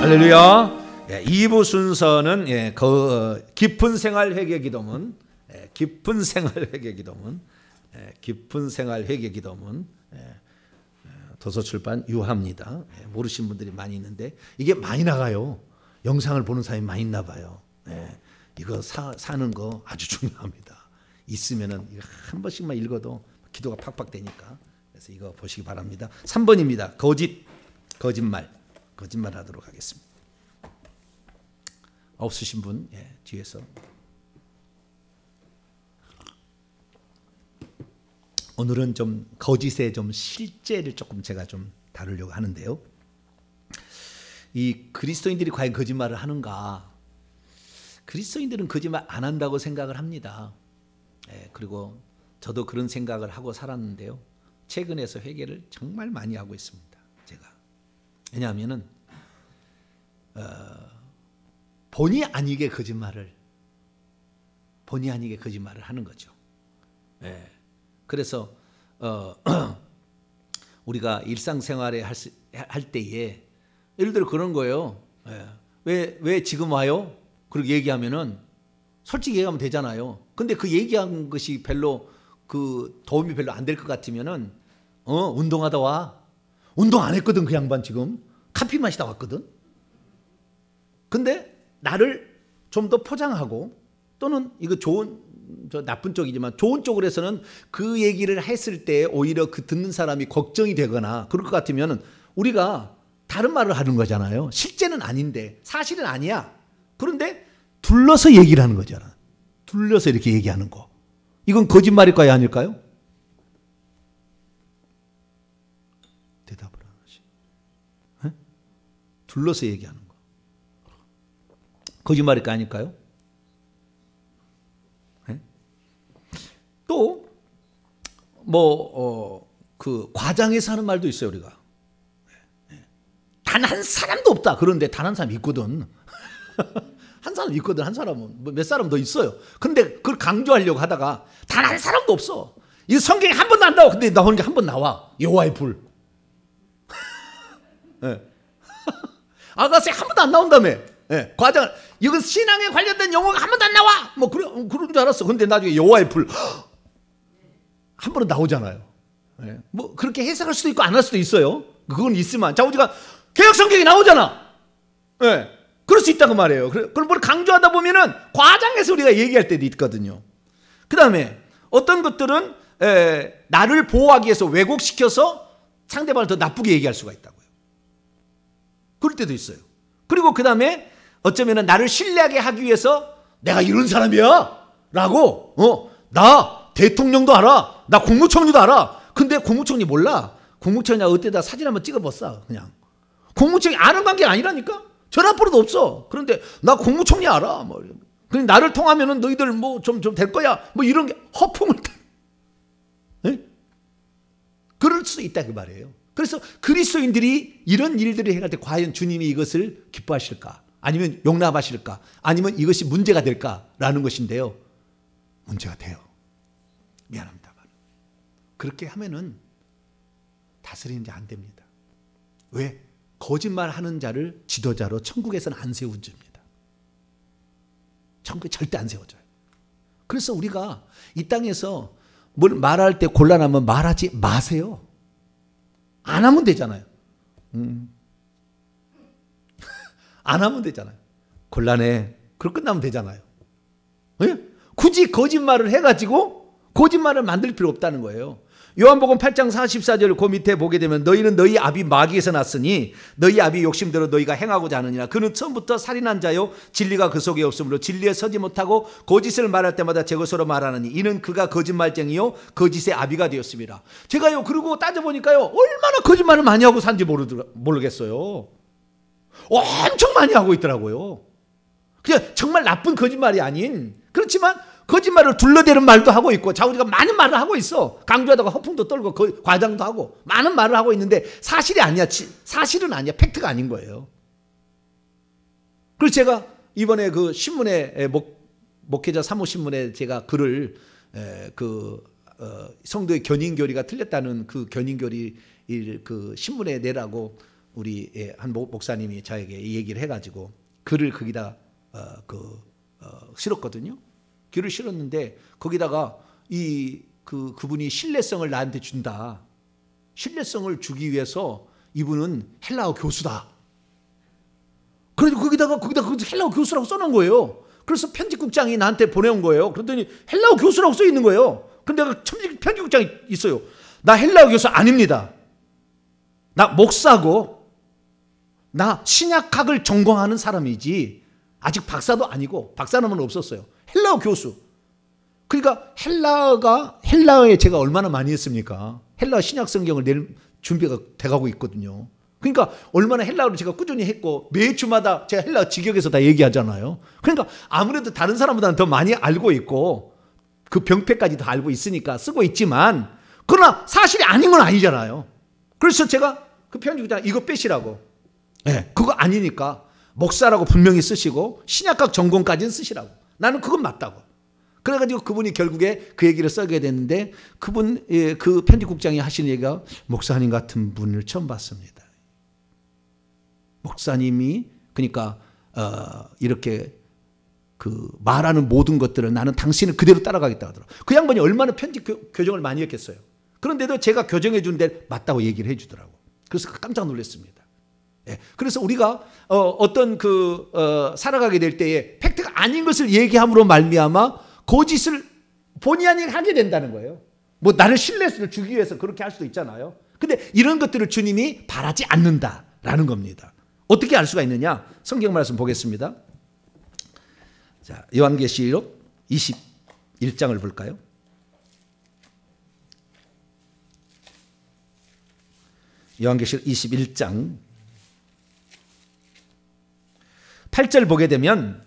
할렐루야. 2부 순서는 깊은 생활 회개 기도문, 깊은 생활 회개 기도문, 깊은 생활 회개 기도문, 도서출판 유하입니다. 모르신 분들이 많이 있는데 이게 많이 나가요. 영상을 보는 사람이 많이 있나 봐요. 이거 사는 거 아주 중요합니다. 있으면은 한 번씩만 읽어도 기도가 팍팍 되니까. 그래서 이거 보시기 바랍니다. 3번입니다. 거짓말 하도록 하겠습니다. 없으신 분 뒤에서. 오늘은 좀 거짓의 좀 실제를 조금 제가 좀 다루려고 하는데요. 이 그리스도인들이 과연 거짓말을 하는가? 그리스도인들은 거짓말 안 한다고 생각을 합니다. 그리고 저도 그런 생각을 하고 살았는데요. 최근에서 회개를 정말 많이 하고 있습니다. 제가. 왜냐하면은 본의 아니게 거짓말을 하는 거죠. 그래서 우리가 일상생활에 할 때에 예를 들어 그런 거예요. 왜 지금 와요? 그렇게 얘기하면은 솔직히 얘기하면 되잖아요. 근데 그 얘기한 것이 별로 그 도움이 별로 안 될 것 같으면은 운동하다 와. 운동 안 했거든 그 양반 지금. 커피 마시다 왔거든. 근데 나를 좀 더 포장하고 또는 이거 나쁜 쪽이지만 좋은 쪽으로 해서는 그 얘기를 했을 때 오히려 그 듣는 사람이 걱정이 되거나 그럴 것 같으면 우리가 다른 말을 하는 거잖아요. 실제는 아닌데 사실은 아니야. 그런데 둘러서 얘기를 하는 거잖아. 둘러서 이렇게 얘기하는 거. 이건 거짓말일까요? 아닐까요? 대답을 안 하시. 둘러서 얘기하는 거. 거짓말일까 아닐까요? 또 그 과장해서 하는 말도 있어요. 우리가 단 한 사람도 없다. 그런데 단 한 사람 있거든. 한 사람 있거든. 한 사람은 몇 사람 더 있어요. 근데 그걸 강조하려고 하다가 단 한 사람도 없어. 이 성경에 한 번도 안 나와. 근데 나오는 게 한 번 나와. 여호와의 불. 아가씨 한 번도 안 나온다며. 과장. 이건 신앙에 관련된 용어가 한 번도 안 나와. 뭐 그런 줄 알았어. 근데 나중에 여호와의 불 한 번은 나오잖아요. 뭐 그렇게 해석할 수도 있고 안 할 수도 있어요. 그건 있으면 자 우리가 개역 성경이 나오잖아. 그럴 수 있다고 말해요. 그걸 뭘 강조하다 보면은 과장해서 우리가 얘기할 때도 있거든요. 그 다음에 어떤 것들은 나를 보호하기 위해서 왜곡시켜서 상대방을 더 나쁘게 얘기할 수가 있다고요. 그럴 때도 있어요. 그리고 그 다음에 어쩌면 나를 신뢰하게 하기 위해서 내가 이런 사람이야 라고 나 대통령도 알아. 나 국무총리도 알아. 근데 국무총리 몰라. 국무총리하고 어때다 사진 한번 찍어봤어. 그냥 국무총리 아는 관계가 아니라니까. 전화번호도 없어. 그런데 나 국무총리 알아. 뭐 그냥 나를 통하면은 너희들 뭐 좀 될 거야. 뭐 이런 게 허풍을 그럴 수 있다 그 말이에요. 그래서 그리스도인들이 이런 일들을 해갈 때 과연 주님이 이것을 기뻐하실까? 아니면 용납하실까? 아니면 이것이 문제가 될까라는 것인데요. 문제가 돼요. 미안합니다. 그렇게 하면은 다스리는 게 안 됩니다. 왜? 거짓말하는 자를 지도자로 천국에서는 안 세워줍니다. 천국에 절대 안 세워줘요. 그래서 우리가 이 땅에서 뭘 말할 때 곤란하면 말하지 마세요. 안 하면 되잖아요. 안 하면 되잖아요. 곤란해. 그럼 끝나면 되잖아요. 굳이 거짓말을 해가지고 거짓말을 만들 필요 없다는 거예요. 요한복음 8장 44절 그 밑에 보게 되면 너희는 너희 아비 마귀에서 났으니 너희 아비 욕심대로 너희가 행하고자 하느니라. 그는 처음부터 살인한 자요 진리가 그 속에 없으므로 진리에 서지 못하고 거짓을 말할 때마다 제 것으로 말하느니 이는 그가 거짓말쟁이요 거짓의 아비가 되었습니다. 제가요 그리고 따져보니까요 얼마나 거짓말을 많이 하고 산지 모르겠어요. 엄청 많이 하고 있더라고요. 그냥 정말 나쁜 거짓말이 아닌 그렇지만 거짓말을 둘러대는 말도 하고 있고 자 우리가 많은 말을 하고 있어. 강조하다가 허풍도 떨고 과장도 하고 많은 말을 하고 있는데 사실이 아니야. 사실은 아니야. 팩트가 아닌 거예요. 그래서 제가 이번에 그 신문에 목회자 사모 신문에 제가 글을 성도의 견인교리가 틀렸다는 그 견인교리 그 신문에 내라고 우리 한 목사님이 저에게 이 얘기를 해가지고 글을 거기다 실었거든요. 글을 실었는데 거기다가 그분이 신뢰성을 나한테 준다. 신뢰성을 주기 위해서 이분은 헬라어 교수다. 그래도 거기다가 헬라어 교수라고 써놓은 거예요. 그래서 편집국장이 나한테 보내온 거예요. 그랬더니 헬라어 교수라고 써 있는 거예요. 근데 내가 편집국장이 있어요. 나 헬라어 교수 아닙니다. 나 목사고 나 신약학을 전공하는 사람이지 아직 박사도 아니고 박사는 없었어요. 헬라어 교수. 그러니까 헬라어에 제가 얼마나 많이 했습니까? 헬라어 신약 성경을 낼 준비가 돼가고 있거든요. 그러니까 얼마나 헬라어를 제가 꾸준히 했고 매주마다 제가 헬라어 직역해서 다 얘기하잖아요. 그러니까 아무래도 다른 사람보다는 더 많이 알고 있고 그 병폐까지 더 알고 있으니까 쓰고 있지만 그러나 사실이 아닌 건 아니잖아요. 그래서 제가 그 편집장 이거 빼시라고. 그거 아니니까 목사라고 분명히 쓰시고 신약학 전공까지는 쓰시라고. 나는 그건 맞다고. 그래가지고 그분이 결국에 그 얘기를 써게 됐는데 그 편집국장이 하시는 얘기가 목사님 같은 분을 처음 봤습니다. 목사님이 그러니까 이렇게 말하는 모든 것들을 나는 당신을 그대로 따라가겠다 하더라고요. 그 양반이 얼마나 편집 교정을 많이 했겠어요. 그런데도 제가 교정해 준데 맞다고 얘기를 해 주더라고요. 그래서 깜짝 놀랐습니다. 그래서 우리가 살아가게 될 때에 팩트가 아닌 것을 얘기함으로 말미암아 거짓을 본의 아니게 하게 된다는 거예요. 뭐 나를 신뢰를 주기 위해서 그렇게 할 수도 있잖아요. 근데 이런 것들을 주님이 바라지 않는다라는 겁니다. 어떻게 알 수가 있느냐? 성경 말씀 보겠습니다. 자, 요한계시록 21장을 볼까요? 요한계시록 21장 8절 보게 되면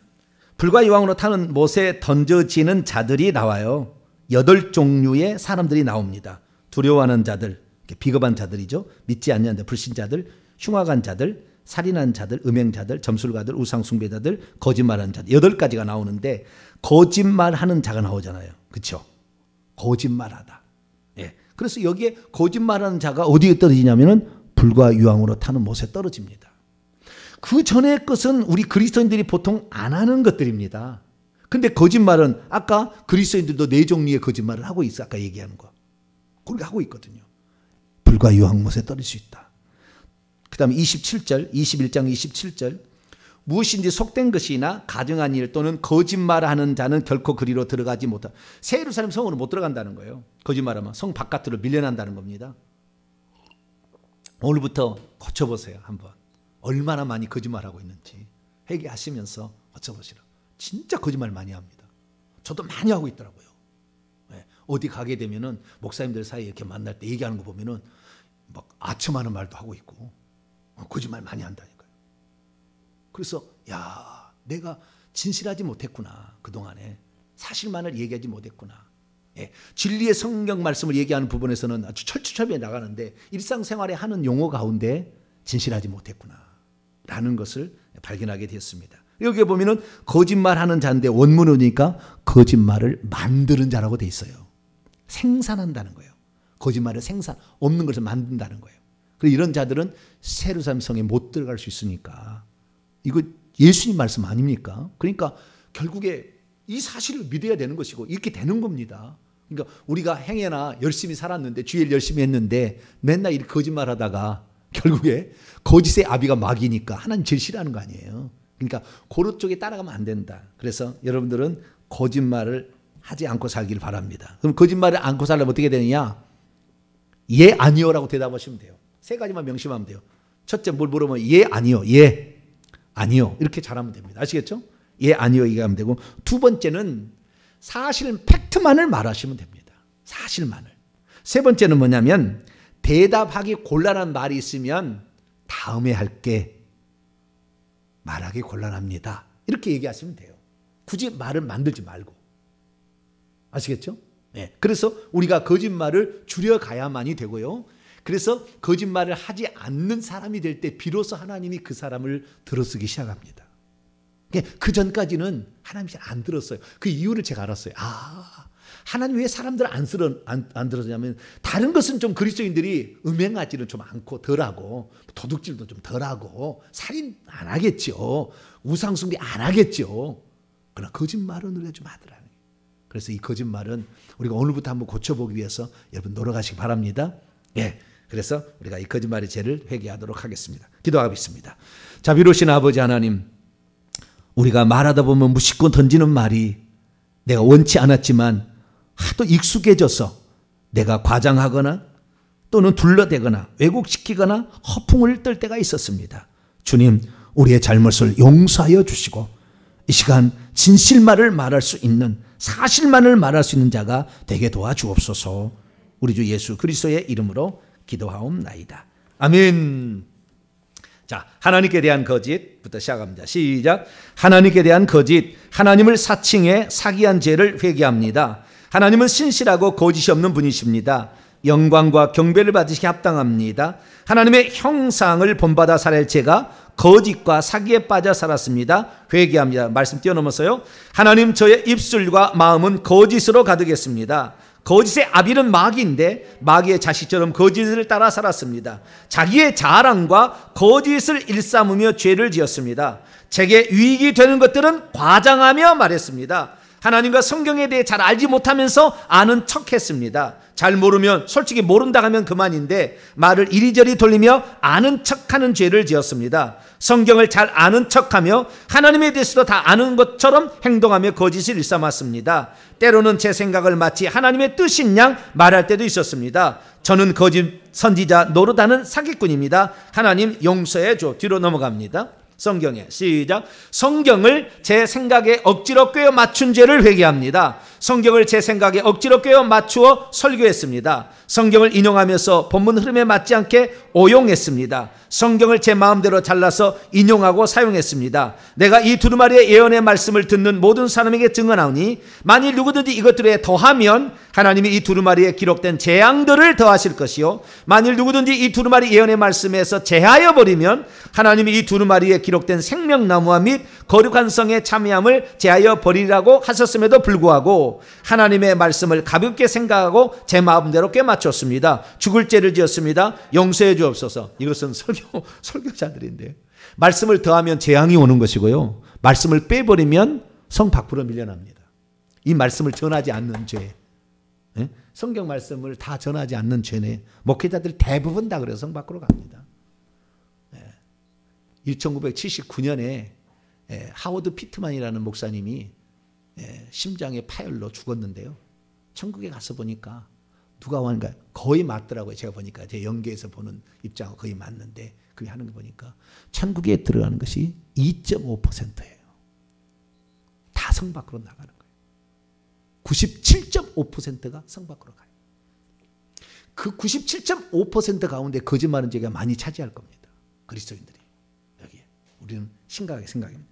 불과 유황으로 타는 못에 던져지는 자들이 나와요. 8종류의 사람들이 나옵니다. 두려워하는 자들, 비겁한 자들이죠. 믿지 않는 자들, 불신자들, 흉악한 자들, 살인한 자들, 음행자들, 점술가들, 우상숭배자들, 거짓말하는 자들 8가지가 나오는데 거짓말하는 자가 나오잖아요. 그렇죠? 거짓말하다. 그래서 여기에 거짓말하는 자가 어디에 떨어지냐면은 불과 유황으로 타는 못에 떨어집니다. 그 전의 것은 우리 그리스도인들이 보통 안 하는 것들입니다. 근데 거짓말은 아까 그리스도인들도 4종류의 거짓말을 하고 있어. 아까 얘기하는 거. 그렇게 하고 있거든요. 불과 유황못에 떨어질 수 있다. 그 다음에 27절, 21장 27절. 무엇인지 속된 것이나 가증한 일 또는 거짓말하는 자는 결코 그리로 들어가지 못한다. 새 예루살렘 성으로 못 들어간다는 거예요. 거짓말하면 성 바깥으로 밀려난다는 겁니다. 오늘부터 고쳐보세요. 한번. 얼마나 많이 거짓말하고 있는지 회개하시면서 고쳐보시라. 진짜 거짓말 많이 합니다. 저도 많이 하고 있더라고요. 어디 가게 되면은 목사님들 사이에 이렇게 만날 때 얘기하는 거 보면은 막 아첨하는 말도 하고 있고 거짓말 많이 한다니까요. 그래서 내가 진실하지 못했구나. 그동안에 사실만을 얘기하지 못했구나. 진리의 성경 말씀을 얘기하는 부분에서는 아주 철두철미에 나가는데 일상생활에 하는 용어 가운데 진실하지 못했구나 라는 것을 발견하게 됐습니다. 여기에 보면은 거짓말하는 자인데 원문으로니까 거짓말을 만드는 자라고 돼 있어요. 생산한다는 거예요. 거짓말을 없는 것을 만든다는 거예요. 그리고 이런 자들은 예루살렘 성에 못 들어갈 수 있으니까 이거 예수님 말씀 아닙니까? 그러니까 결국에 이 사실을 믿어야 되는 것이고 이렇게 되는 겁니다. 그러니까 우리가 행여나 열심히 살았는데 주일 열심히 했는데 맨날 이렇게 거짓말하다가 결국에 거짓의 아비가 마귀니까 하나님 제일 싫어하는 거 아니에요. 그러니까 그런 쪽에 따라가면 안 된다. 그래서 여러분들은 거짓말을 하지 않고 살기를 바랍니다. 그럼 거짓말을 않고 살려면 어떻게 되느냐? 예, 아니요라고 대답하시면 돼요. 3가지만 명심하면 돼요. 첫째 뭘 물으면 예, 아니요, 예, 아니요 이렇게 잘하면 됩니다. 아시겠죠? 예, 아니요 얘기하면 되고 두 번째는 사실 팩트만을 말하시면 됩니다. 사실만을. 세 번째는 뭐냐면 대답하기 곤란한 말이 있으면 다음에 할게 말하기 곤란합니다. 이렇게 얘기하시면 돼요. 굳이 말을 만들지 말고. 아시겠죠? 그래서 우리가 거짓말을 줄여가야만이 되고요. 그래서 거짓말을 하지 않는 사람이 될 때 비로소 하나님이 그 사람을 들어쓰기 시작합니다. 그 전까지는 하나님이 잘 안 들었어요. 그 이유를 제가 알았어요. 하나님 왜 사람들 안 들어주냐면 다른 것은 좀 그리스도인들이 음행하지는 좀 않고 덜하고 도둑질도 좀 덜하고 살인 안 하겠죠. 우상숭배 안 하겠죠. 그러나 거짓말은 우리가 좀 하더라고요. 그래서 이 거짓말은 우리가 오늘부터 한번 고쳐보기 위해서 여러분 노력하시기 바랍니다. 예, 그래서 우리가 이 거짓말의 죄를 회개하도록 하겠습니다. 기도하겠습니다. 자비로우신 아버지 하나님, 우리가 말하다 보면 무심코 던지는 말이 내가 원치 않았지만 하도 익숙해져서 내가 과장하거나 또는 둘러대거나 왜곡시키거나 허풍을 떨 때가 있었습니다. 주님, 우리의 잘못을 용서하여 주시고 이 시간 진실만을 말할 수 있는, 사실만을 말할 수 있는 자가 되게 도와주옵소서. 우리 주 예수 그리스도의 이름으로 기도하옵나이다. 아멘. 자, 하나님께 대한 거짓부터 시작합니다. 시작. 하나님께 대한 거짓. 하나님을 사칭해 사기한 죄를 회개합니다. 하나님은 신실하고 거짓이 없는 분이십니다. 영광과 경배를 받으시기 합당합니다. 하나님의 형상을 본받아 살할 죄가 거짓과 사기에 빠져 살았습니다. 회개합니다. 말씀 뛰어넘어서요. 하나님, 저의 입술과 마음은 거짓으로 가득했습니다. 거짓의 아비는 마귀인데 마귀의 자식처럼 거짓을 따라 살았습니다. 자기의 자랑과 거짓을 일삼으며 죄를 지었습니다. 제게 유익이 되는 것들은 과장하며 말했습니다. 하나님과 성경에 대해 잘 알지 못하면서 아는 척했습니다. 잘 모르면, 솔직히 모른다 하면 그만인데 말을 이리저리 돌리며 아는 척하는 죄를 지었습니다. 성경을 잘 아는 척하며 하나님에 대해서도 다 아는 것처럼 행동하며 거짓을 일삼았습니다. 때로는 제 생각을 마치 하나님의 뜻인 양 말할 때도 있었습니다. 저는 거짓 선지자 노릇하는 사기꾼입니다. 하나님 용서해 줘. 뒤로 넘어갑니다. 성경에 시작. 성경을 제 생각에 억지로 꿰어 맞춘 죄를 회개합니다. 성경을 제 생각에 억지로 꿰어 맞추어 설교했습니다. 성경을 인용하면서 본문 흐름에 맞지 않게 오용했습니다. 성경을 제 마음대로 잘라서 인용하고 사용했습니다. 내가 이 두루마리의 예언의 말씀을 듣는 모든 사람에게 증언하오니 만일 누구든지 이것들에 더하면 하나님이 이 두루마리에 기록된 재앙들을 더하실 것이요, 만일 누구든지 이 두루마리 예언의 말씀에서 제하여 버리면 하나님이 이 두루마리에 기록된 생명나무와 및 거룩한 성의 참여함을 제하여 버리라고 하셨음에도 불구하고 하나님의 말씀을 가볍게 생각하고 제 마음대로 꿰맞췄습니다. 죽을 죄를 지었습니다. 용서해 주옵소서. 이것은 설교자들인데, 말씀을 더하면 재앙이 오는 것이고요, 말씀을 빼버리면 성 밖으로 밀려납니다. 이 말씀을 전하지 않는 죄, 성경 말씀을 다 전하지 않는 죄네. 목회자들 대부분 다 그래서 성 밖으로 갑니다. 1979년에 하워드 피트만이라는 목사님이 심장의 파열로 죽었는데요. 천국에 가서 보니까 누가 왔는가 거의 맞더라고요. 제가 보니까 제 연계에서 보는 입장은 거의 맞는데 그게 하는 거 보니까 천국에 들어가는 것이 2.5%예요. 다 성 밖으로 나가는 거예요. 97.5%가 성 밖으로 가요. 그 97.5% 가운데 거짓말은 제가 많이 차지할 겁니다. 그리스도인들이. 여기에 우리는 심각하게 생각합니다.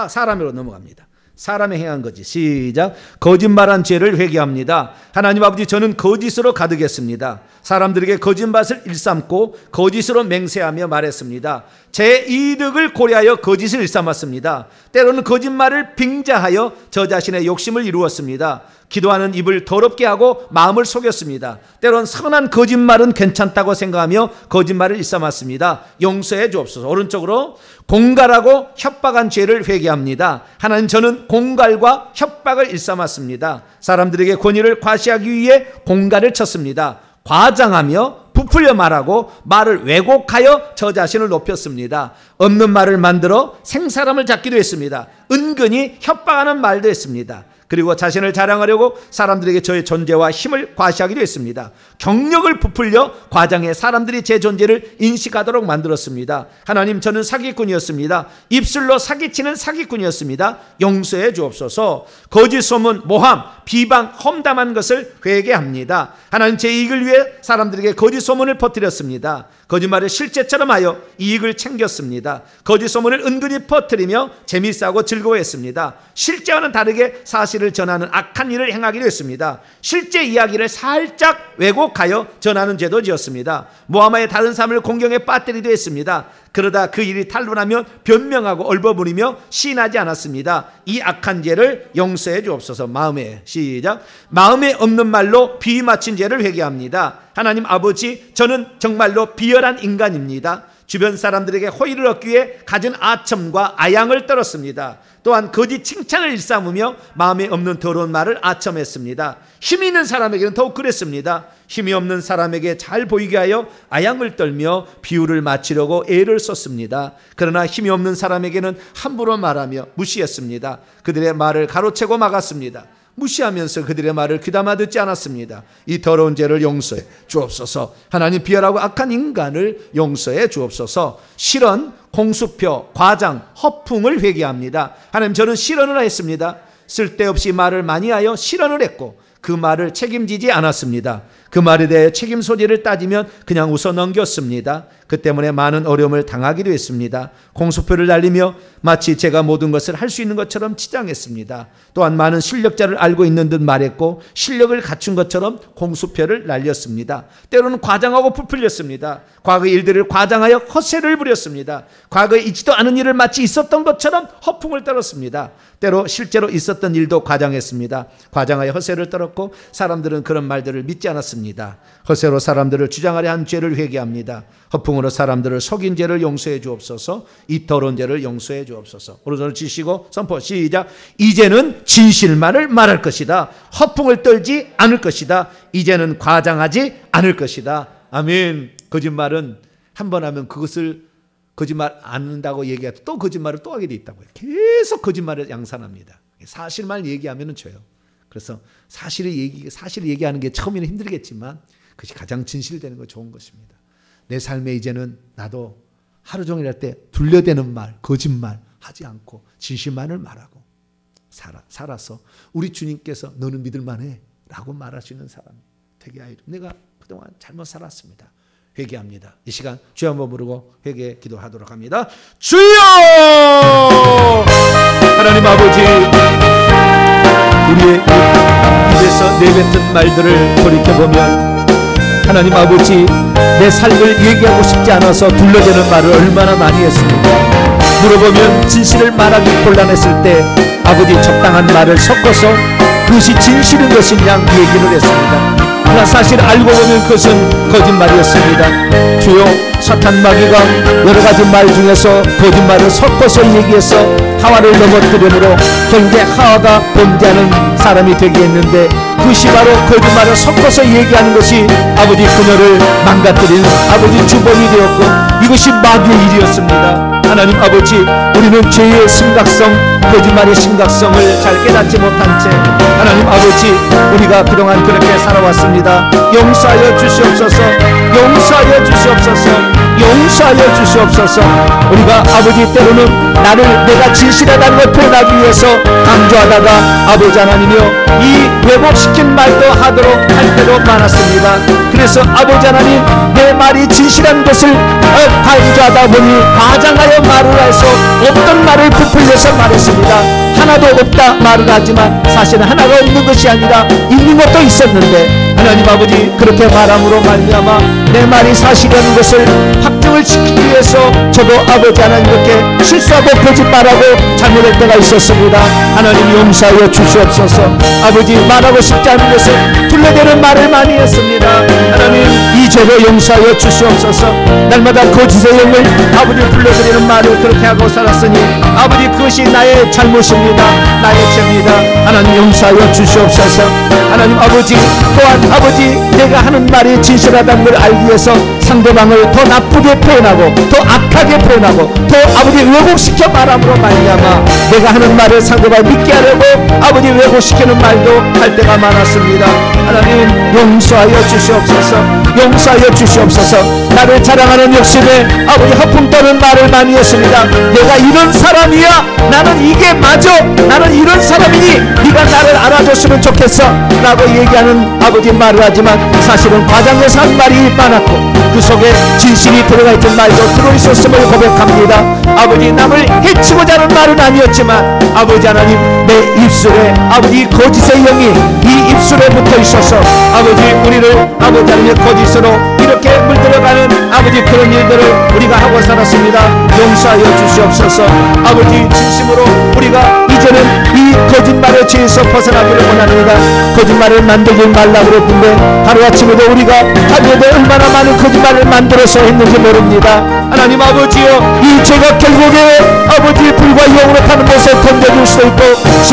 사람으로 넘어갑니다. 사람의 행한 거짓. 시작. 거짓말한 죄를 회개합니다. 하나님 아버지, 저는 거짓으로 가득했습니다. 사람들에게 거짓말을 일삼고 거짓으로 맹세하며 말했습니다. 제 이득을 고려하여 거짓을 일삼았습니다. 때로는 거짓말을 빙자하여 저 자신의 욕심을 이루었습니다. 기도하는 입을 더럽게 하고 마음을 속였습니다. 때로는 선한 거짓말은 괜찮다고 생각하며 거짓말을 일삼았습니다. 용서해 주옵소서. 오른쪽으로 공갈하고 협박한 죄를 회개합니다. 하나님, 저는 공갈과 협박을 일삼았습니다. 사람들에게 권위를 과시하기 위해 공갈을 쳤습니다. 과장하며 부풀려 말하고 말을 왜곡하여 저 자신을 높였습니다. 없는 말을 만들어 생사람을 잡기도 했습니다. 은근히 협박하는 말도 했습니다. 그리고 자신을 자랑하려고 사람들에게 저의 존재와 힘을 과시하기도 했습니다. 경력을 부풀려 과장해 사람들이 제 존재를 인식하도록 만들었습니다. 하나님, 저는 사기꾼이었습니다. 입술로 사기치는 사기꾼이었습니다. 용서해 주옵소서. 거짓 소문, 모함, 비방, 험담한 것을 회개합니다. 하나님, 제 이익을 위해 사람들에게 거짓 소문을 퍼뜨렸습니다. 거짓말을 실제처럼 하여 이익을 챙겼습니다. 거짓 소문을 은근히 퍼뜨리며 재미있어하고 즐거워했습니다. 실제와는 다르게 사실 사실을 전하는 악한 일을 행하기로 했습니다. 실제 이야기를 살짝 왜곡하여 전하는 죄도 지었습니다. 모하마의 다른 사람을 공경에 빠뜨리기도 했습니다. 그러다 그 일이 탄로나면 변명하고 얼버무리며 시인하지 않았습니다. 이 악한 죄를 용서해 주옵소서. 마음에 시작. 마음에 없는 말로 비위 맞힌 죄를 회개합니다. 하나님 아버지, 저는 정말로 비열한 인간입니다. 주변 사람들에게 호의를 얻기 위해 갖은 아첨과 아양을 떨었습니다. 또한 거짓 칭찬을 일삼으며 마음에 없는 더러운 말을 아첨했습니다. 힘이 있는 사람에게는 더욱 그랬습니다. 힘이 없는 사람에게 잘 보이게 하여 아양을 떨며 비유를 맞추려고 애를 썼습니다. 그러나 힘이 없는 사람에게는 함부로 말하며 무시했습니다. 그들의 말을 가로채고 막았습니다. 무시하면서 그들의 말을 귀담아 듣지 않았습니다. 이 더러운 죄를 용서해 주옵소서. 하나님, 비열하고 악한 인간을 용서해 주옵소서. 실언, 공수표, 과장, 허풍을 회개합니다. 하나님, 저는 실언을 했습니다. 쓸데없이 말을 많이 하여 실언을 했고 그 말을 책임지지 않았습니다. 그 말에 대해 책임 소재를 따지면 그냥 웃어 넘겼습니다. 그 때문에 많은 어려움을 당하기도 했습니다. 공수표를 날리며 마치 제가 모든 것을 할 수 있는 것처럼 치장했습니다. 또한 많은 실력자를 알고 있는 듯 말했고 실력을 갖춘 것처럼 공수표를 날렸습니다. 때로는 과장하고 부풀렸습니다. 과거의 일들을 과장하여 허세를 부렸습니다. 과거에 있지도 않은 일을 마치 있었던 것처럼 허풍을 떨었습니다. 때로 실제로 있었던 일도 과장했습니다. 과장하여 허세를 떨었고 사람들은 그런 말들을 믿지 않았습니다. 허세로 사람들을 주장하려 한 죄를 회개합니다. 허풍으로 사람들을 속인 죄를 용서해 주옵소서. 이 더러운 죄를 용서해 주옵소서. 오른손을 치시고 선포 시작. 이제는 진실만을 말할 것이다. 허풍을 떨지 않을 것이다. 이제는 과장하지 않을 것이다. 아멘. 거짓말은 한 번 하면 그것을 거짓말 안 한다고 얘기하고 또 거짓말을 또 하게 돼 있다고요. 계속 거짓말을 양산합니다. 사실만 얘기하면 줘요. 그래서 사실을 얘기하는 게 처음에는 힘들겠지만 그것이 가장 진실되는 거 좋은 것입니다. 내 삶에 이제는 나도 하루 종일 할 때 둘러대는 말, 거짓말 하지 않고 진실만을 말하고 살아서 우리 주님께서 너는 믿을만해 라고 말할 수 있는 사람이 되게 하여 내가 그동안 잘못 살았습니다. 회개합니다. 이 시간 주여 한번 부르고 회개 기도하도록 합니다. 주여! 하나님 아버지, 우리의 입에서 내뱉은 말들을 돌이켜보면 하나님 아버지, 내 삶을 얘기하고 싶지 않아서 둘러대는 말을 얼마나 많이 했습니까? 물어보면 진실을 말하기 곤란했을 때 아버지 적당한 말을 섞어서 그것이 진실인 것이냐 얘기를 했습니다. 그러나 사실 알고 보면 그것은 거짓말이었습니다. 주여, 사탄 마귀가 여러 가지 말 중에서 거짓말을 섞어서 얘기해서 하와를 넘어뜨림으로 결국에 하와가 범죄하는 사람이 되게 했는데 그것이 바로 거짓말을 섞어서 얘기하는 것이 아버지 그녀를 망가뜨리는 아버지 주범이 되었고 이것이 마귀의 일이었습니다. 하나님 아버지, 우리는 죄의 심각성, 거짓말의 심각성을 잘 깨닫지 못한 채 하나님 아버지, 우리가 그동안 그렇게 살아왔습니다. 용서하여 주시옵소서. 용서하여 주시옵소서. 용서하여 주시옵소서. 우리가 아버지 때로는 나를 내가 진실하다는 걸 표현하기 위해서 강조하다가 아버지 하나님이여 이 왜곡시킨 말도 하도록 할 때도 많았습니다. 그래서 아버지 하나님, 내 말이 진실한 것을 강조하다 보니 과장하여 말을 해서 없던 말을 부풀려서 말했습니다. 하나도 없다 말을 하지만 사실은 하나가 없는 것이 아니라 있는 것도 있었는데 하나님 아버지, 그렇게 말함으로 말미암아 내 말이 사실이라는 것을 확증을 시키기 위해서 저도 아버지 하나님 이렇게 실수하고 거짓말하고 잘못할 때가 있었습니다. 하나님 용서하여 주시옵소서. 아버지, 말하고 싶지 않은 것을 둘러대는 말을 많이 했습니다. 하나님, 이 죄로 용서하여 주시옵소서. 날마다 거짓의 영을 아버지 불러드리는 말을 그렇게 하고 살았으니 아버지 그것이 나의 잘못입니다. 나의 죄입니다. 하나님 용서하여 주시옵소서. 하나님 아버지, 또한 아버지 내가 하는 말이 진실하다는 걸 알기 위해서 상대방을 더 나쁘게 표현하고 더 악하게 표현하고 더 아버지 왜곡시켜 말함으로 말미암아 내가 하는 말을 상대방 믿게 하려고 아버지 왜곡시키는 말도 할 때가 많았습니다. 하나님 용서하여 주시옵소서. 용서하여 주시옵소서. 나를 자랑하는 욕심에 아버지 허풍 떠는 말을 많이 했습니다. 내가 이런 사람이야, 나는 이게 맞아, 나는 이런 사람이니 네가 나를 알아줬으면 좋겠어 라고 얘기하는 아버지 말을 하지만 사실은 과장해서 한 말이 많았고 그 속에 진실이 들어가 있던 말도 것으로 있었음을 고백합니다. 아버지 남을 해치고자 하는 말은 아니었지만 아버지 하나님 내 입술에 아버지 거짓의 영이 이 입술에 붙어 있어서 아버지 우리를 아버지 하나님의 거짓으로 이렇게 물들어가는 아버지 그런 일들을 우리가 하고 살았습니다. 용서하여 주시옵소서. 아버지 진심으로 우리가 이제는 이 거짓말의 죄에서 벗어나기를 원합니다. 거짓말을 만들지 말라고 그랬는데 하루아침에도 우리가 하루에도 얼마나 많은 거짓말을 만들어서 했는지 모릅니다. 하나님 아버지여 이 죄가 결국에 아버지 불과 영으로 타는 곳에 던져줄 수도 있고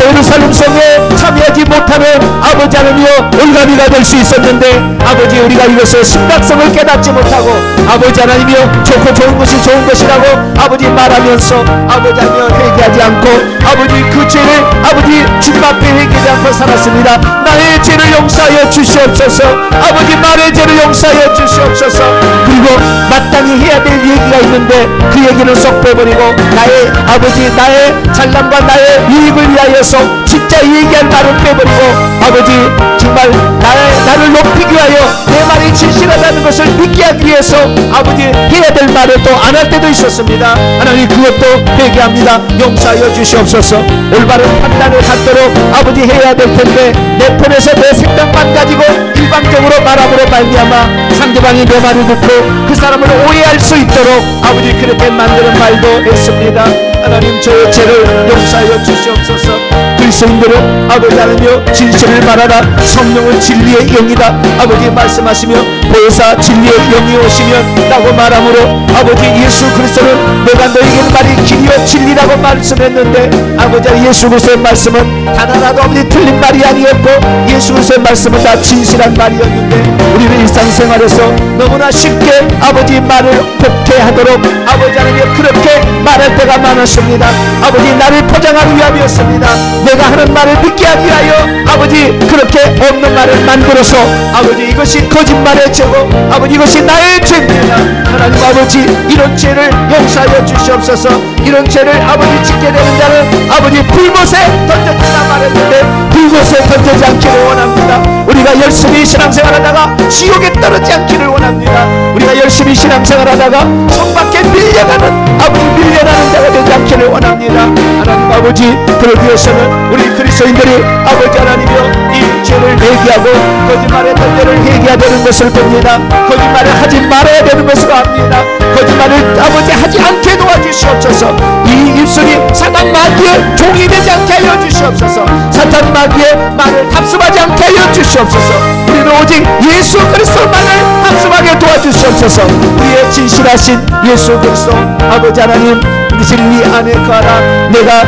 예루살렘 성에 참여하지 못하는 아버지 하나님이여 올가미가 될 수 있었는데 아버지 우리가 이것의 심각성을 깨닫지 못하고 아버지 하나님이여 좋고 좋은 것이 좋은 것이라고 아버지 말하면서 아버지 하나님이여 회개하지 않고 아버지 그 죄를 아버지 주님 앞에 회개하지 않고 살았습니다. 나의 죄를 용서하여 주시옵소서. 아버지 말의 죄를 용서하여 주시옵소서. 그리고 마땅히 해야 될 얘기가 있는데 그 얘기는 쏙 빼버리고 나의 아버지 나의 잘남과 나의 유익을 위하여서 진짜 얘기할 말을 빼버리고 아버지 정말 나를 높이기 위하여 내 말이 진실하다는 것을 믿게 하기 위해서 아버지 해야 될 말을 또 안 할 때도 있었습니다. 하나님 그것도 회개합니다. 용서하여 주시옵소서. 올바른 판단을 갖도록 아버지 해야 될 텐데 내 편에서 내 생각만 가지고 일방적으로 말함으로 말미암아 상대방이 내 말을 듣고 그 사람을 오해할 수 있도록 아버지 그렇게 만드는 말도 했습니다. 하나님 저의 죄를 용서하여 주시옵소서. 그리스도인들은 아버지 하나님여 진실을 말하라. 성령은 진리의 영이다. 아버지 말씀하시며 보혜사 진리의 영이 오시면 라고 말하므로 아버지 예수 그리스도는 내가 너에게는 말이 길이요 진리라고 말씀했는데 아버지 예수 그리스도의 말씀은 단 하나도 아버지 틀린 말이 아니었고 예수 그리스도의 말씀은 다 진실한 말이었는데 우리는 일상생활에서 너무나 쉽게 아버지 말을 곡해하도록 아버지 하나님 그렇게 말할 때가 많았습니다. 아버지 나를 포장하기 위함이었습니다. 내가 하는 말을 믿게 하기 위하여 아버지 그렇게 없는 말을 만들어서 아버지 이것이 거짓말의 죄고 아버지 이것이 나의 죄입니다. 하나님 아버지 이런 죄를 용서하여 주시옵소서. 이런 죄를 아버지 짓게 되는 자는 아버지 불못에 던져진다 말했는데 불못에 던지지 않기를 원합니다. 우리가 열심히 신앙생활하다가 지옥에 떨어지지 않기를 원합니다. 우리가 열심히 신앙생활하다가 성밖에 밀려가는 아버지 밀려나는 자가 되지 않기를 원합니다. 하나님 아버지 그러기 위해서는 우리 그리스도인들이 아버지 하나님이여 이 죄를 회개하고 거짓말했던 죄를 회개해야 되는 것을 봅니다. 거짓말을 하지 말아야 되는 것을 압니다. 거짓말을 아버지 하지 않게 도와주시옵소서. 이 입술이 사단 마귀의 종이 되지 않게 하여 주시옵소서. 사탄 마귀의 말을 답습하지 않게 하여 주시옵소서. 우리는 오직 예수 그리스도만을 답습하게 도와주시옵소서. 우리의 진실하신 예수 그리스도 아버지 하나님 진리 안에 거하라. 내가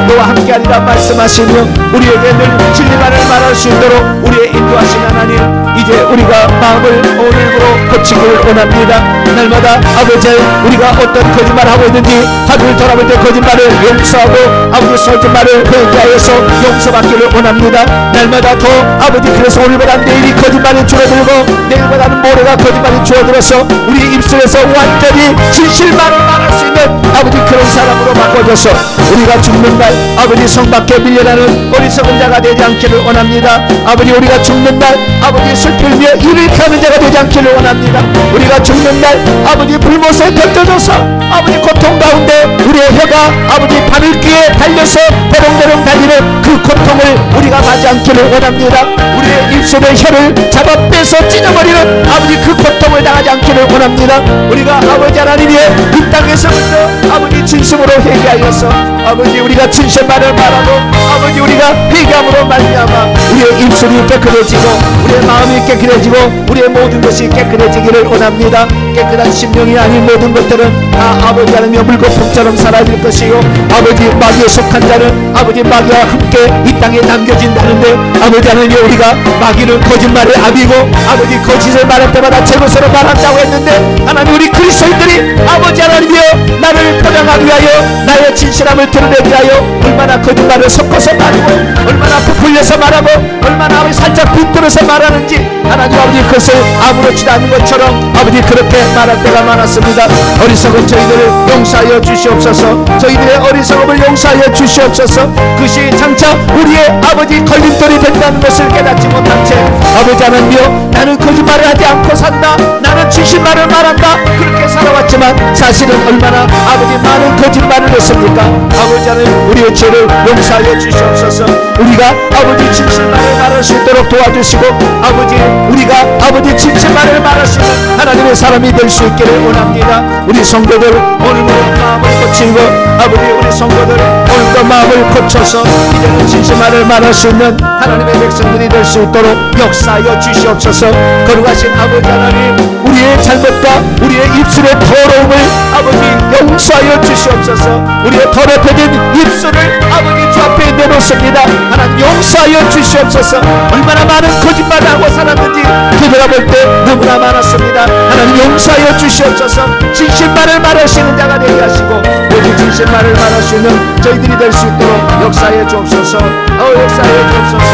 너와 함께하리라 말씀하시며 우리에게 늘 진리만을 말할 수 있도록 우리의 인도하신 하나님 이제 우리가 마음을 오늘부로 고치기를 원합니다. 날마다 아버지 우리가 어떤 거짓말을 하고 있는지 하루를 돌아볼 때 거짓말을 용서하고 아버지 거짓말을 회개하여서 용서받기를 원합니다. 날마다 더 아버지 그래서 오늘보다 내일이 거짓말이 줄어들고 내일보다는 모레가 거짓말이 줄어들어서 우리 입술에서 완전히 진실만을 말할 수 있는 아버지 그런 사람으로 바꿔줘서 우리가 죽는 날 아버지 성 밖에 밀려나는 어리석은 자가 되지 않기를 원합니다. 아버지 우리가 죽는 날 아버지 슬픔을 위해 이를 펴는 자가 되지 않기를 원합니다. 우리가 죽는 날 아버지 불못에 던져져서 아버지 고통 가운데 우리의 혀가 아버지 바늘귀에 달려서 대롱대롱 달리는 그 고통을 우리가 가지 않기를 원합니다. 우리의 입술의 혀를 잡아 빼서 찢어버리는 아버지 그 고통을 당하지 않기를 원합니다. 우리가 아버지 하나님의 이 땅에서부터 아버지 진심으로 회개하여서 아버지 우리가 진실만을 말하고 아버지 우리가 회개함으로 말미암아 우리의 입술이 깨끗해지고 우리의 마음이 깨끗해지고 우리의 모든 것이 깨끗해지기를 원합니다. 깨끗한 심령이 아닌 모든 것들은 다 아버지 하나님의 물거품처럼 사라질 것이요 아버지 마귀에 속한 자는 아버지 마귀와 함께 이 땅에 남겨진다는데 아버지 하나님이 우리가 마귀는 거짓말을 아비고 아버지 거짓을 말할 때마다 제 것으로 말한다고 했는데 하나님 우리 그리스도인들이 아버지 하나님이여 나를 포장 당하기 위하여 나의 진실함을 드러내기 위하여 얼마나 거짓말을 섞어서 말하고 얼마나 부풀려서 말하고 얼마나 살짝 비뚤어서 말하는지 하나님 아버지 그것을 아무렇지도 않은 것처럼 아버지 그렇게 말할 때가 많았습니다. 어리석은 저희들을 용서하여 주시옵소서. 저희들의 어리석음을 용서하여 주시옵소서. 그것이 장차 우리의 아버지 걸림돌이 된다는 것을 깨닫지 못한 채 아버지 하나님이여 나는 거짓말을 하지 않고 산다, 나는 진실말을 말한다 그렇게 살아왔지만 사실은 얼마나 아버지 많은 거짓말을 했습니까? 아버지 하나님 우리의 죄를 용서하여 주시옵소서. 우리가 아버지 진실말을 말할 수 있도록 도와주시고 아버지 우리가 아버지 진실말을 말할 수 있는 하나님의 사람이 될 수 있기를 원합니다. 우리 성도들 오늘부터 마음을 고치고 아버지 우리 성도들 오늘부터 마음을 고쳐서 이제는 진실말을 말할 수 있는 하나님의 백성들이 될 수 있도록 역사하여 주시옵소서. 거룩하신 아버지 하나님 우리의 잘못과 우리의 입술의 더러움을 아버지 용서하여 주시옵소서. 우리의 더럽혀진 입술을 아버지 주 앞에 내놓습니다. 하나님 용서하여 주시옵소서. 얼마나 많은 거짓말을 하고 살았는지 되돌아볼 때 너무나 많았습니다. 하나님 용서하여 주시옵소서. 진실말을 말하시는 자가 되게 하시고 오직 진실말을 말할 수 있는 저희들이 될 수 있도록 역사하여 주옵소서. 역사하여 주옵소서.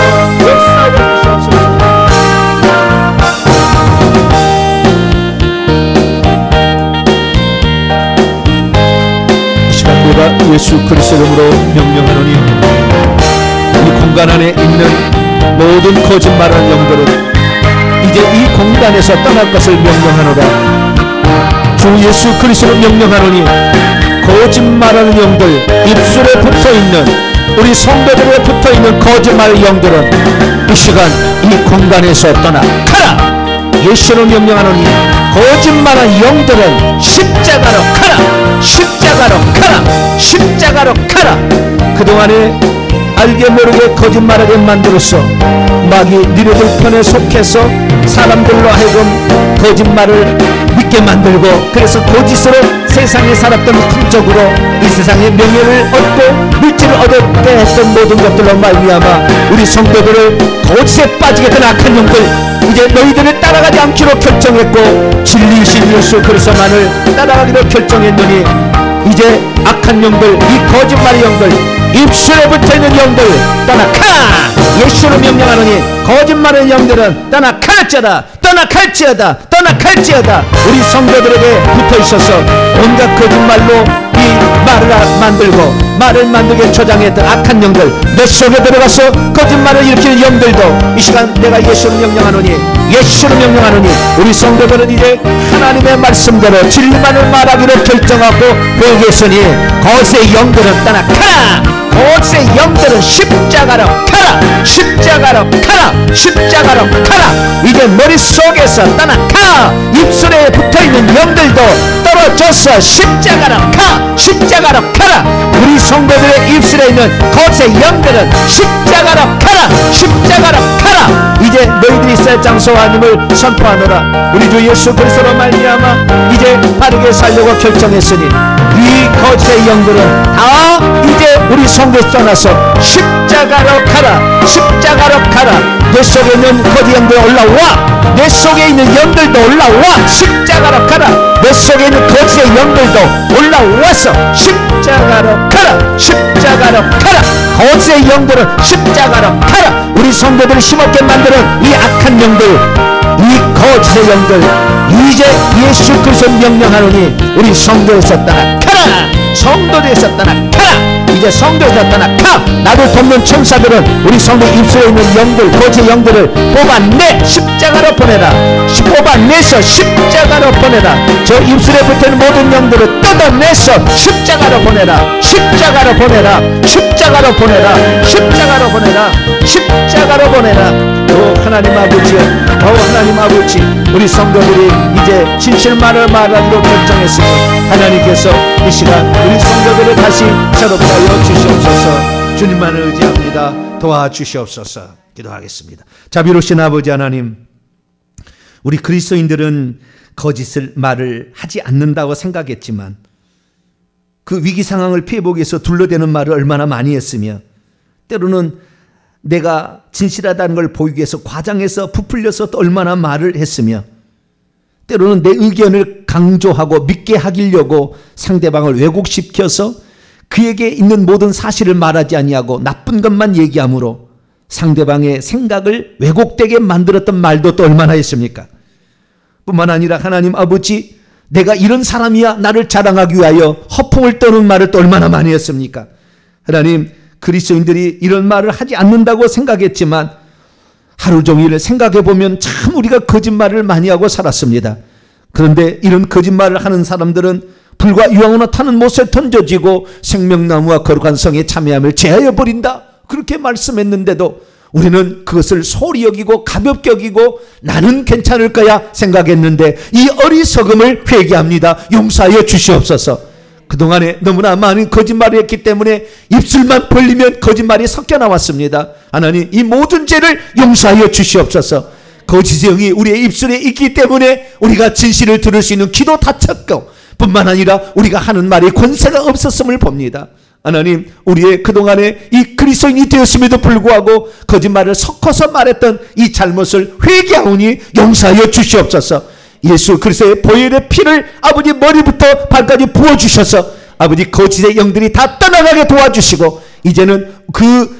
역사하여 주시옵소서. 우리가 예수 그리스도 이름으로 명령하노니 이 공간 안에 있는 모든 거짓말하는 영들은 이제 이 공간에서 떠날 것을 명령하노라. 주 예수 그리스도로 명령하노니 거짓말하는 영들, 입술에 붙어있는 우리 성도들에 붙어있는 거짓말 영들은 이 시간 이 공간에서 떠나가라. 예수로 명령하노니 거짓말한 영들은 십자가로 가라. 십자가로 가라. 십자가로 가라. 그동안에 알게 모르게 거짓말하게 만들어서 마귀 니네들 편에 속해서 사람들로 하여금 거짓말을 믿게 만들고 그래서 거짓으로 세상에 살았던 흔적으로 이 세상의 명예를 얻고 물질을 얻게 했던 모든 것들로 말미암아 우리 성도들을 거짓에 빠지게 된 악한 영들 이제 너희들을 따라가지 않기로 결정했고 진리이신 예수 그리스도만을 따라가기로 결정했노니 이제 악한 영들 이 거짓말의 영들 입술에 붙어있는 영들 떠나가라. 예수로 명령하노니 거짓말의 영들은 떠나갈지어다. 떠나갈지어다. 떠나갈지어다. 우리 성도들에게 붙어있어서 온갖 거짓말로 이 말을 만들고 말을 만들게 조장했던 악한 영들 내 속에 들어가서 거짓말을 일으키는 영들도 이 시간 내가 예수로 명령하노니 예수로 명령하노니 우리 성도들은 이제 하나님의 말씀대로 진리만을 말하기로 결정하고 회개했으니 거짓의 영들은 떠나가라. 거짓의 영들은 십자가로 가라. 십자가로 가라. 십자가로 가라. 이제 머릿속에서 떠나가. 입술에 붙어있는 영들도 떨어져서 십자가로 가. 십자가로 가라. 우리 성도들의 입술에 있는 거짓의 영들은 십자가로 가라. 십자가로 가라. 이제 너희들이 새 장소와 하나님을 선포하노라. 우리 주 예수 그리스도로 말미암아 이제 바르게 살려고 결정했으니 이 거짓의 영들은 다 이제 우리 성도에서 떠나서 십자가로 가라. 십자가로 가라. 내 속에 있는 거짓 영들 올라와. 내 속에 있는 영들도 올라와. 십자가로 가라. 내 속에 있는 거짓의 영들도 올라와서 십자가로 가라. 십자가로 가라. 거짓의 영들은 십자가로 가라. 우리 성도들을 힘없게 만드는 이 악한 영들 이 거짓의 영들 이제 예수 그리스도 명령하노니 우리 성도에서 떠나가라. 성도에서 떠나가라. 이제 성도에서 떠나가. 나를 돕는 천사들은 우리 성도 입술에 있는 영들 거짓 영들을 뽑아내 십자가로 보내라. 뽑아내서 십자가로 보내라. 저 입술에 붙어있는 모든 영들을 뜯어내서 십자가로 보내라. 십자가로 보내라. 십자가로 보내라. 십자가로 보내라. 십자가로 보내라. 오 하나님 아버지, 하나님 아버지, 우리 성도들이 이제 진실만을 말하기로 결정했으니 하나님께서 이 시간 우리 성도들을 다시 새롭게 하여 주시옵소서. 주님만을 의지합니다. 도와주시옵소서. 기도하겠습니다. 자비로우신 아버지 하나님, 우리 그리스도인들은 거짓을 말을 하지 않는다고 생각했지만 그 위기 상황을 피해보기 위해서 둘러대는 말을 얼마나 많이 했으며 때로는 내가 진실하다는 걸 보이기 위해서 과장해서 부풀려서 또 얼마나 말을 했으며 때로는 내 의견을 강조하고 믿게 하기려고 상대방을 왜곡시켜서 그에게 있는 모든 사실을 말하지 아니하고 나쁜 것만 얘기함으로 상대방의 생각을 왜곡되게 만들었던 말도 또 얼마나 했습니까? 뿐만 아니라 하나님 아버지, 내가 이런 사람이야 나를 자랑하기 위하여 허풍을 떠는 말을 또 얼마나 많이 했습니까? 하나님, 그리스도인들이 이런 말을 하지 않는다고 생각했지만 하루 종일 생각해 보면 참 우리가 거짓말을 많이 하고 살았습니다. 그런데 이런 거짓말을 하는 사람들은 불과 유황으로 타는 못에 던져지고 생명나무와 거룩한 성에 참여함을 제하여 버린다, 그렇게 말씀했는데도 우리는 그것을 소홀히 여기고 가볍게 여기고 나는 괜찮을 거야 생각했는데 이 어리석음을 회개합니다. 용서하여 주시옵소서. 그동안에 너무나 많은 거짓말을 했기 때문에 입술만 벌리면 거짓말이 섞여 나왔습니다. 하나님, 이 모든 죄를 용서하여 주시옵소서. 거짓의 영이 우리의 입술에 있기 때문에 우리가 진실을 들을 수 있는 귀도 닫혔고 뿐만 아니라 우리가 하는 말이 권세가 없었음을 봅니다. 하나님, 우리의 그동안에 이 그리스도인이 되었음에도 불구하고 거짓말을 섞어서 말했던 이 잘못을 회개하오니 용서하여 주시옵소서. 예수 그리스도의 보혈의 피를 아버지 머리부터 발까지 부어주셔서 아버지 거짓의 영들이 다 떠나가게 도와주시고 이제는 그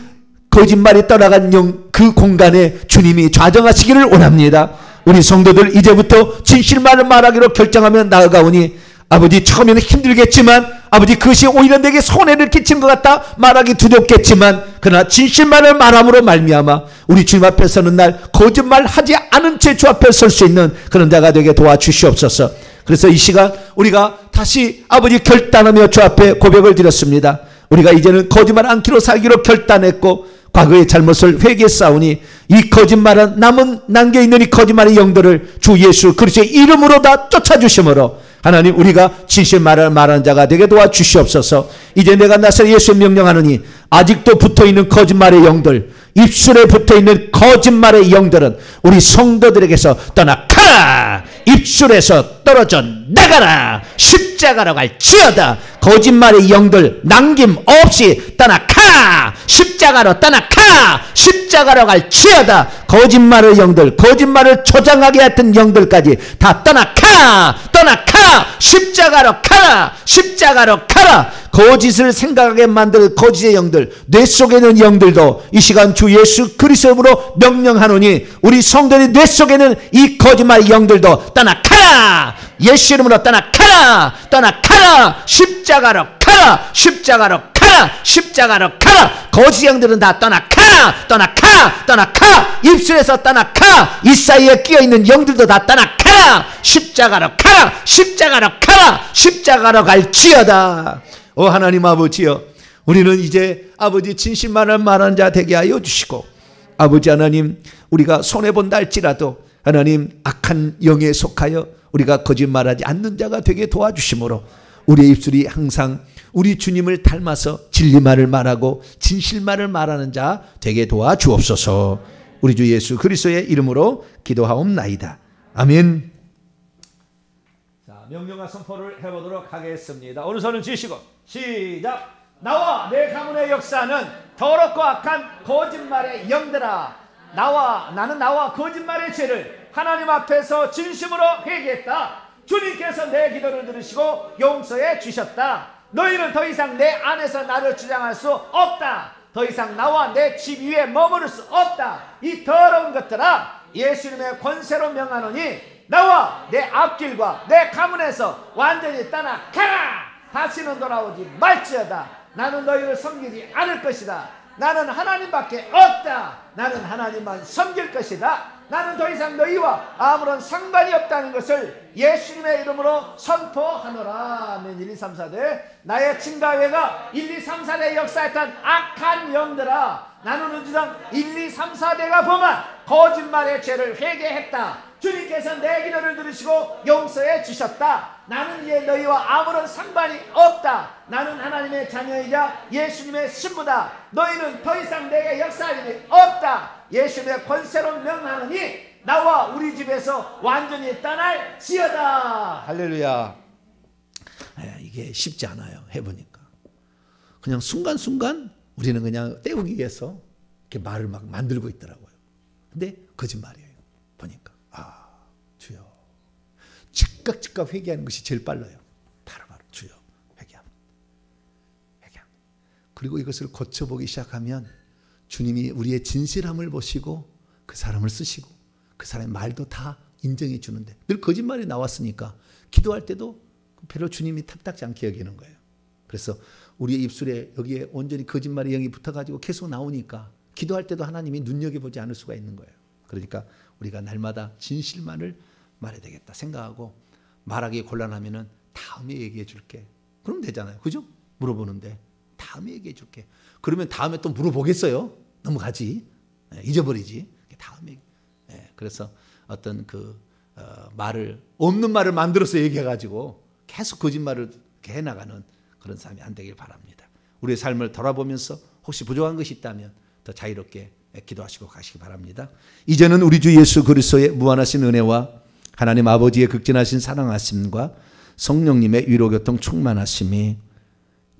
거짓말이 떠나간 영, 그 공간에 주님이 좌정하시기를 원합니다. 우리 성도들 이제부터 진실만을 말하기로 결정하며 나아가오니 아버지, 처음에는 힘들겠지만 아버지, 그것이 오히려 내게 손해를 끼친 것 같다 말하기 두렵겠지만 그러나 진실만을 말함으로 말미암아 우리 주님 앞에 서는 날 거짓말하지 않은 채 주 앞에 설 수 있는 그런 자가 되게 도와주시옵소서. 그래서 이 시간 우리가 다시 아버지 결단하며 주 앞에 고백을 드렸습니다. 우리가 이제는 거짓말 않기로 살기로 결단했고 과거의 잘못을 회개했사오니 이 거짓말은 남겨있는 이 거짓말의 영들을 주 예수 그리스도의 이름으로 다 쫓아주심으로 하나님, 우리가 진실말을 말하는 자가 되게 도와주시옵소서. 이제 내가 나서 예수 명령하느니 아직도 붙어있는 거짓말의 영들, 입술에 붙어있는 거짓말의 영들은 우리 성도들에게서 떠나가라. 입술에서 떨어져 나가라. 십자가로 갈지어다. 거짓말의 영들 남김없이 떠나가. 십자가로 떠나가. 십자가로 갈지어다. 거짓말의 영들, 거짓말을 조장하게 했던 영들까지 다 떠나가. 십자가로 가라. 십자가로 가라. 거짓을 생각하게 만드는 거짓의 영들, 뇌 속에 있는 영들도 이 시간 주 예수 그리스도로 명령하노니 우리 성도의 뇌 속에 있는 이 거짓말의 영들도 떠나가라. 예수 이름으로 떠나가라. 십자가로 가라. 십자가로 가라. 십자가로 가라. 거짓 영들은 다 떠나가. 입술에서 떠나가. 이 사이에 끼어있는 영들도 다 떠나가. 십자가로 가라. 십자가로 갈지어다. 오 하나님 아버지여, 우리는 이제 아버지 진실만을 말하는 자 되게 하여 주시고 아버지 하나님, 우리가 손해본다 할지라도 하나님 악한 영에 속하여 우리가 거짓말하지 않는 자가 되게 도와주심으로 우리의 입술이 항상 우리 주님을 닮아서 진리말을 말하고 진실말을 말하는 자 되게 도와주옵소서. 우리 주 예수 그리스도의 이름으로 기도하옵나이다. 아멘. 자, 명령과 선포를 해보도록 하겠습니다. 오른손을 쥐시고 시작. 나와 내 가문의 역사는 더럽고 악한 거짓말의 영들아, 나는 나와 거짓말의 죄를 하나님 앞에서 진심으로 회개했다. 주님께서 내 기도를 들으시고 용서해 주셨다. 너희는 더 이상 내 안에서 나를 주장할 수 없다. 더 이상 나와 내 집 위에 머무를 수 없다. 이 더러운 것들아, 예수님의 권세로 명하노니 나와 내 앞길과 내 가문에서 완전히 떠나가라. 다시는 돌아오지 말지어다. 나는 너희를 섬기지 않을 것이다. 나는 하나님밖에 없다. 나는 하나님만 섬길 것이다. 나는 더 이상 너희와 아무런 상관이 없다는 것을 예수님의 이름으로 선포하노라. 아멘. 1, 2, 3, 4대 나의 친가회가 1, 2, 3, 4대 역사했던 악한 영들아, 나는 은주당 1, 2, 3, 4대가 범한 거짓말의 죄를 회개했다. 주님께서 내 기도를 들으시고 용서해 주셨다. 나는 이제 너희와 아무런 상관이 없다. 나는 하나님의 자녀이자 예수님의 신부다. 너희는 더 이상 내게 역사할 일이 없다. 예수님의 권세로 명하느니 나와 우리 집에서 완전히 떠날지어다. 할렐루야. 이게 쉽지 않아요. 해보니까 그냥 순간순간 우리는 그냥 때우기 위해서 이렇게 말을 막 만들고 있더라고요. 근데 거짓말이에요. 보니까 주여, 즉각 회개하는 것이 제일 빨라요. 바로바로 주여 회개합니다. 회개합니다. 그리고 이것을 고쳐보기 시작하면 주님이 우리의 진실함을 보시고 그 사람을 쓰시고 그 사람의 말도 다 인정해 주는데, 늘 거짓말이 나왔으니까 기도할 때도 별로 주님이 탐탁지 않게 여기는 거예요. 그래서 우리의 입술에 여기에 온전히 거짓말의 영이 붙어가지고 계속 나오니까 기도할 때도 하나님이 눈여겨보지 않을 수가 있는 거예요. 그러니까 우리가 날마다 진실만을 말해야 되겠다 생각하고, 말하기 곤란하면은 다음에 얘기해 줄게. 그러면 되잖아요. 그죠? 물어보는데 다음에 얘기해 줄게. 그러면 다음에 또 물어보겠어요? 넘어가지. 잊어버리지. 다음에. 그래서 어떤 말을, 없는 말을 만들어서 얘기해가지고 계속 거짓말을 해나가는 그런 삶이 안 되길 바랍니다. 우리의 삶을 돌아보면서 혹시 부족한 것이 있다면 더 자유롭게 기도하시고 가시기 바랍니다. 이제는 우리 주 예수 그리스도의 무한하신 은혜와 하나님 아버지의 극진하신 사랑하심과 성령님의 위로교통 충만하심이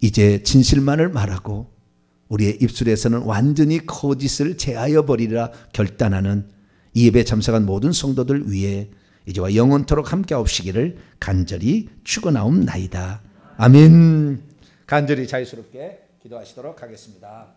이제 진실만을 말하고 우리의 입술에서는 완전히 거짓을 제하여 버리라 결단하는 이 예배에 참석한 모든 성도들 위해 이제와 영원토록 함께하옵시기를 간절히 축원하옵나이다. 아멘. 간절히 자유스럽게 기도하시도록 하겠습니다.